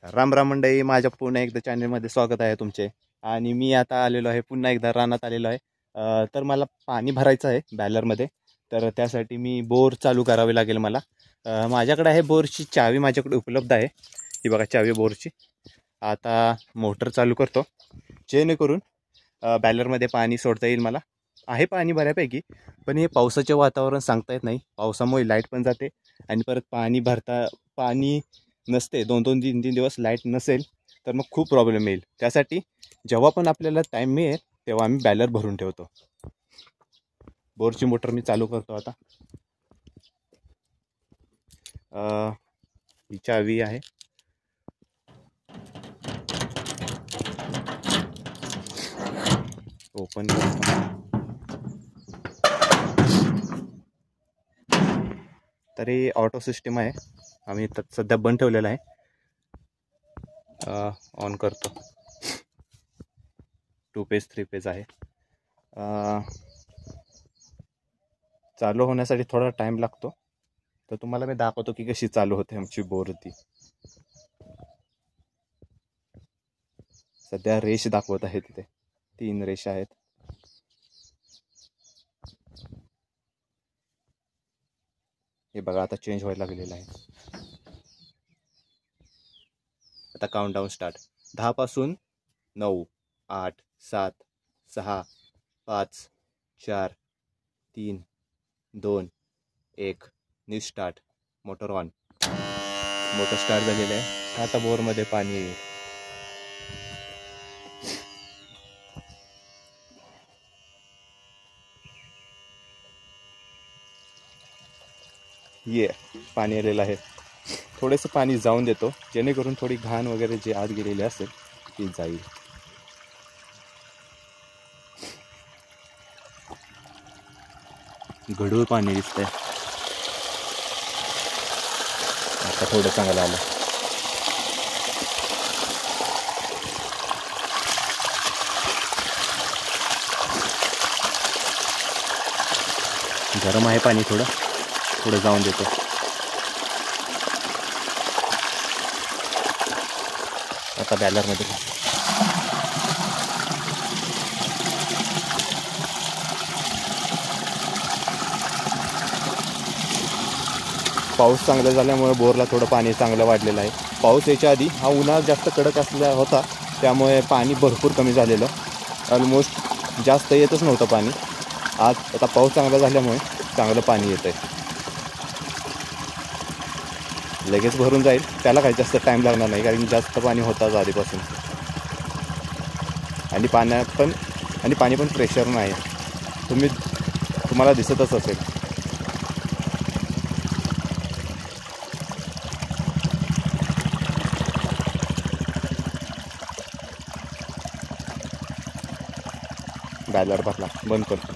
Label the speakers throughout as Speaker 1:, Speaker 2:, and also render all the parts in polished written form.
Speaker 1: राम राम मंडळी, माझ्या पुन्हा एकदा चॅनलमध्ये स्वागत आहे तुमचे. आणि मी आता आलेलो आहे, पुन्हा एकदा रानात आलेलो आहे. तर मला पाणी भरायचं आहे बॅलरमध्ये. तर त्यासाठी मी बोर चालू करावी लागेल मला. माझ्याकडे आहे बोरची चावी, माझ्याकडे उपलब्ध आहे. ही बघा चावी बोरची. आता मोटर चालू करतो जेणेकरून बॅलरमध्ये पाणी सोडता येईल मला. आहे पाणी बऱ्यापैकी, पण हे पावसाचे वातावरण सांगता येत नाही. पावसामुळे लाईट पण जाते आणि परत पाणी नसते. 2-3 दिवस लाईट नसेल तर मग खूप प्रॉब्लेम येईल. त्यासाठी जेव्हा पण आपल्याला टाईम मिळेल तेव्हा आम्ही बॅलर भरून ठेवतो. बोरची मोटर मी चालू करतो आता. ही चावी आहे. ओपन करतो. तरी ऑटो सिस्टम आहे, आम्ही सध्या बंद ठेवलेला आहे. ऑन करतो. 2 पेज 3 पेज आहे. चालू होण्यासाठी थोडा टाईम लागतो, तर तुम्हाला मी दाखवतो की कशी चालू होते आमची बोर. ती सध्या रेष दाखवत आहे, तिथे 3 रेषा आहेत. हे बघा आता चेंज व्हायला लागलेलं आहे. आता काउंटडाऊन स्टार्ट. 10 पासून 9, 8, 7, 6, 5, 4, 3, 2, 1. New start. Motor on. Motor start झालेलं आहे. आता बोरमध्ये पाणी येईल. पाणी आलेलं आहे. थोडेसे पाणी जाऊन देतो जेणेकरून थोडी घाण वगैरे जे आत गेलेली असेल ती जाईल. गढूळ पाणी दिसतंय. आता थोडं चांगलं आलं. गरम आहे पाणी, थोडं जाऊन देतो. आता बॅलरमध्ये पाऊस चांगला झाल्यामुळे बोरला थोडं पाणी चांगलं वाढलेलं आहे. पाऊस यायच्या आधी हा उन्हाळा जास्त कडक असला होता, त्यामुळे पाणी भरपूर कमी झालेलं. ऑलमोस्ट जास्त येतच नव्हतं पाणी. आज आता पाऊस चांगला झाल्यामुळे चांगलं पाणी येतं आहे. लगेच भरून जाईल, त्याला काही जास्त टाईम लागणार नाही, कारण जास्त पाणी होताच आधीपासून. आणि पाणी पण प्रेशर नाही. तुम्हाला दिसतच असेल. बॅलर भरला, बंद करतो.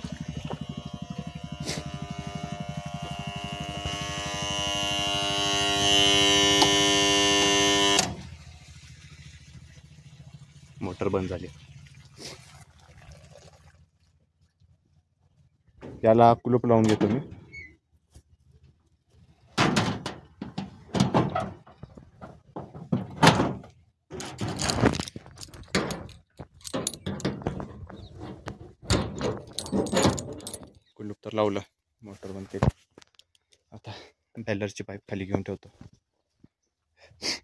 Speaker 1: मोटर बंद झाली. याला कुलूप लावून घेतो मी. कुलूप तर लावलं, मोटर बंद केली. आता बॅलरची पाईप खाली घेऊन ठेवतो.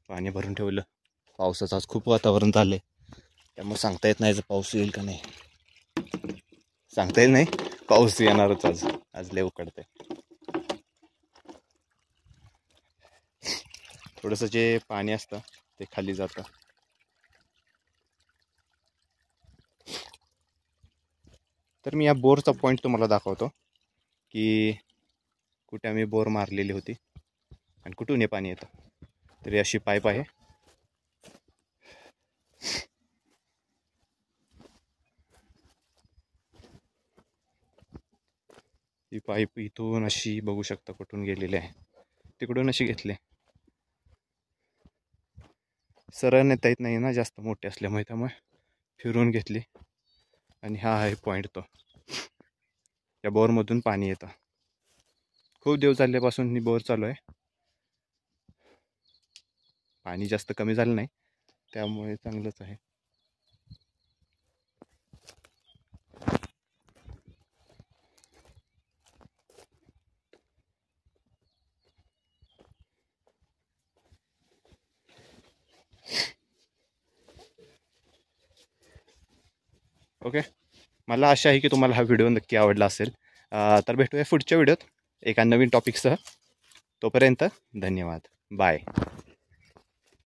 Speaker 1: पाणी भरून ठेवलं. पावसाचं आज खूप वातावरण झालंय, त्यामुळे सांगता येत नाही पाऊस येईल का नाही. सांगता येत नाही, पाऊस येणारच. आज लय उकडतंय. थोडंसं जे पाणी असतं ते खाली जातं. तर मी या बोरचा पॉईंट तुम्हाला दाखवतो की कुठे आम्ही बोर मारलेली होती आणि कुठून हे पाणी येतं. तरी अशी पाईप आहे. ही पाईप इथून अशी बघू शकता कुठून गेलेली आहे. तिकडून अशी घेतली. सरळ नेता येत नाही ना जास्त मोठे असल्यामुळे, त्यामुळे फिरून घेतली. आणि हा आहे पॉईंट. तो या बोरमधून पाणी येतं. खूप दिवस झाल्यापासून ही बोर चालू आहे. पाणी जास्त कमी झालं नाही, त्यामुळे चांगलंच आहे. ओके, मला आशा आहे की तुम्हाला हा व्हिडिओ नक्की आवडला असेल. तर भेटूया पुढच्या व्हिडिओत एका नवीन टॉपिकसह. तोपर्यंत धन्यवाद. बाय.